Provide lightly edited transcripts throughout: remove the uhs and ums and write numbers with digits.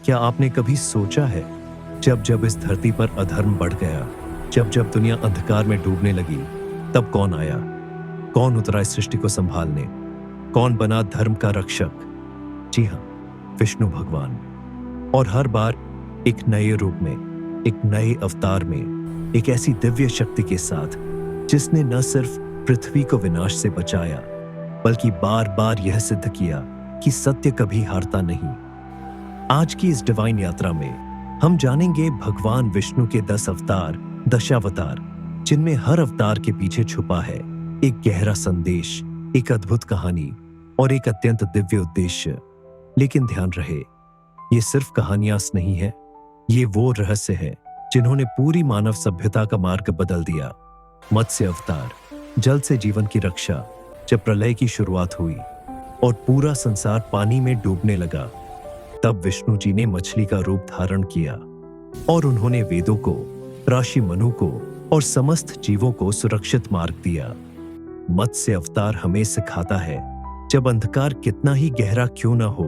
क्या आपने कभी सोचा है, जब जब इस धरती पर अधर्म बढ़ गया, जब जब दुनिया अंधकार में डूबने लगी, तब कौन आया? कौन उतरा इस सृष्टि को संभालने? कौन बना धर्म का रक्षक? जी हाँ, विष्णु भगवान। और हर बार एक नए रूप में, एक नए अवतार में, एक ऐसी दिव्य शक्ति के साथ जिसने न सिर्फ पृथ्वी को विनाश से बचाया, बल्कि बार बार यह सिद्ध किया कि सत्य कभी हारता नहीं। आज की इस डिवाइन यात्रा में हम जानेंगे भगवान विष्णु के 10 अवतार, दशावतार, जिनमें हर अवतार के पीछे छुपा है एक गहरा संदेश, एक अद्भुत कहानी और एक अत्यंत दिव्य उद्देश्य। लेकिन ध्यान रहे, ये सिर्फ कहानियां नहीं है, ये वो रहस्य है जिन्होंने पूरी मानव सभ्यता का मार्ग बदल दिया। मत्स्य अवतार, जल से जीवन की रक्षा। जब प्रलय की शुरुआत हुई और पूरा संसार पानी में डूबने लगा, तब विष्णु जी ने मछली का रूप धारण किया और उन्होंने वेदों को, ऋषि मनु को और समस्त जीवों को सुरक्षित मार्ग दिया। मत्स्य अवतार हमें सिखाता है, जब अंधकार कितना ही गहरा क्यों न हो,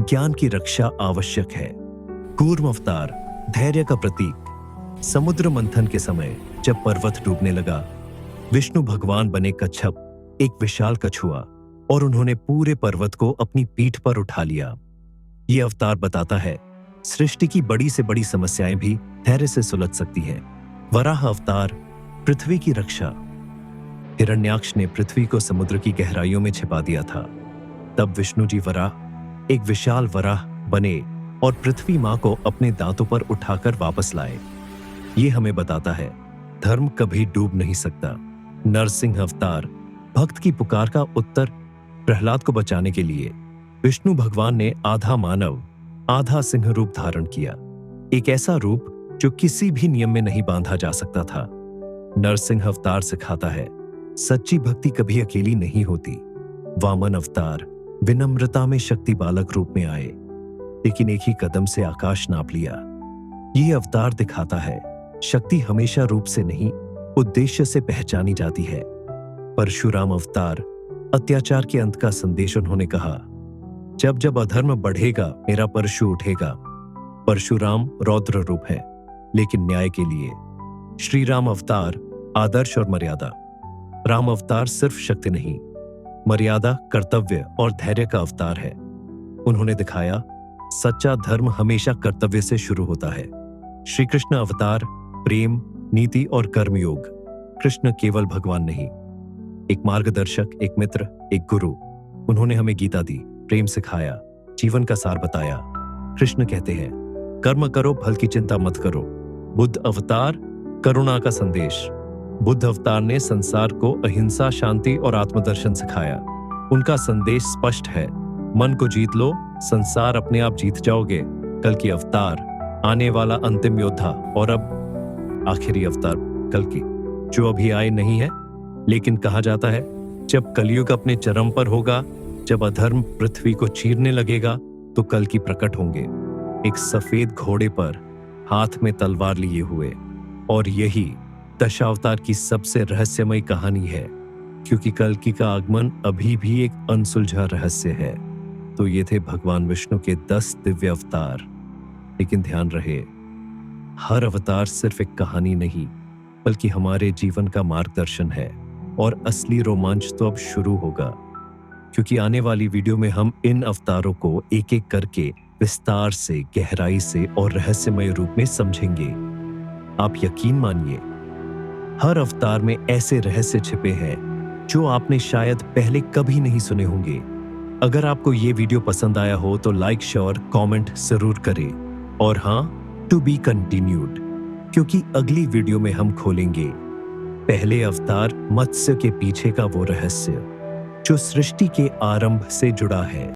ज्ञान की रक्षा आवश्यक है। कूर्म अवतार, धैर्य का प्रतीक। समुद्र मंथन के समय जब पर्वत डूबने लगा, विष्णु भगवान बने कच्छप, एक विशाल कछुआ, और उन्होंने पूरे पर्वत को अपनी पीठ पर उठा लिया। यह अवतार बताता है, सृष्टि की बड़ी से बड़ी समस्याएं भी धैर्य से सुलझ सकती हैं। वराह अवतार, पृथ्वी की रक्षा। हिरण्याक्ष ने पृथ्वी को समुद्र की गहराइयों में छिपा दिया था। तब विष्णु जी वराह, एक विशाल वराह बने और पृथ्वी मां को अपने दांतों पर उठाकर वापस लाए। ये हमें बताता है, धर्म कभी डूब नहीं सकता। नरसिंह अवतार, भक्त की पुकार का उत्तर। प्रहलाद को बचाने के लिए विष्णु भगवान ने आधा मानव, आधा सिंह रूप धारण किया। एक ऐसा रूप जो किसी भी नियम में नहीं बांधा जा सकता था। नरसिंह अवतार सिखाता है, सच्ची भक्ति कभी अकेली नहीं होती। वामन अवतार, विनम्रता में शक्ति बालक रूप में आए, लेकिन एक ही कदम से आकाश नाप लिया। यह अवतार दिखाता है, शक्ति हमेशा रूप से नहीं, उद्देश्य से पहचानी जाती है। परशुराम अवतार, अत्याचार के अंत का संदेश। उन्होंने कहा, जब जब अधर्म बढ़ेगा, मेरा परशु उठेगा। परशुराम रौद्र रूप है, लेकिन न्याय के लिए। श्री राम अवतार, आदर्श और मर्यादा। राम अवतार सिर्फ शक्ति नहीं, मर्यादा, कर्तव्य और धैर्य का अवतार है। उन्होंने दिखाया, सच्चा धर्म हमेशा कर्तव्य से शुरू होता है। श्री कृष्ण अवतार, प्रेम, नीति और कर्मयोग। कृष्ण केवल भगवान नहीं, एक मार्गदर्शक, एक मित्र, एक गुरु। उन्होंने हमें गीता दी, प्रेम सिखाया, जीवन का सार बताया। कृष्ण कहते हैं, कर्म करो, फल की चिंता मत करो। बुद्ध अवतार, करुणा का संदेश। बुद्ध अवतार ने संसार को अहिंसा, शांति और आत्मदर्शन सिखाया। उनका संदेश स्पष्ट है, मन को जीत लो, संसार अपने आप जीत जाओगे। कल की अवतार, आने वाला अंतिम योद्धा, और अब आखिरी अवतार कल्कि, जो अभी आए नहीं है, लेकिन कहा जाता है, जब कलयुग अपने चरम पर होगा, जब अधर्म पृथ्वी को चीरने लगेगा, तो कल्कि प्रकट होंगे, एक सफेद घोड़े पर, हाथ में तलवार लिए हुए। और यही दशावतार की सबसे रहस्यमय कहानी है, क्योंकि कल्कि का आगमन अभी भी एक अनसुलझा रहस्य है। तो ये थे भगवान विष्णु के 10 दिव्य अवतार। लेकिन ध्यान रहे, हर अवतार सिर्फ एक कहानी नहीं, बल्कि हमारे जीवन का मार्गदर्शन है। और असली रोमांच तो अब शुरू होगा, क्योंकि आने वाली वीडियो में हम इन अवतारों को एक एक करके विस्तार से, गहराई से और रहस्यमय रूप में समझेंगे। आप यकीन मानिए, हर अवतार में ऐसे रहस्य छिपे हैं जो आपने शायद पहले कभी नहीं सुने होंगे। अगर आपको ये वीडियो पसंद आया हो तो लाइक, शेयर, कमेंट जरूर करें। और हाँ, टू बी कंटिन्यूड, क्योंकि अगली वीडियो में हम खोलेंगे पहले अवतार मत्स्य के पीछे का वो रहस्य जो सृष्टि के आरंभ से जुड़ा है।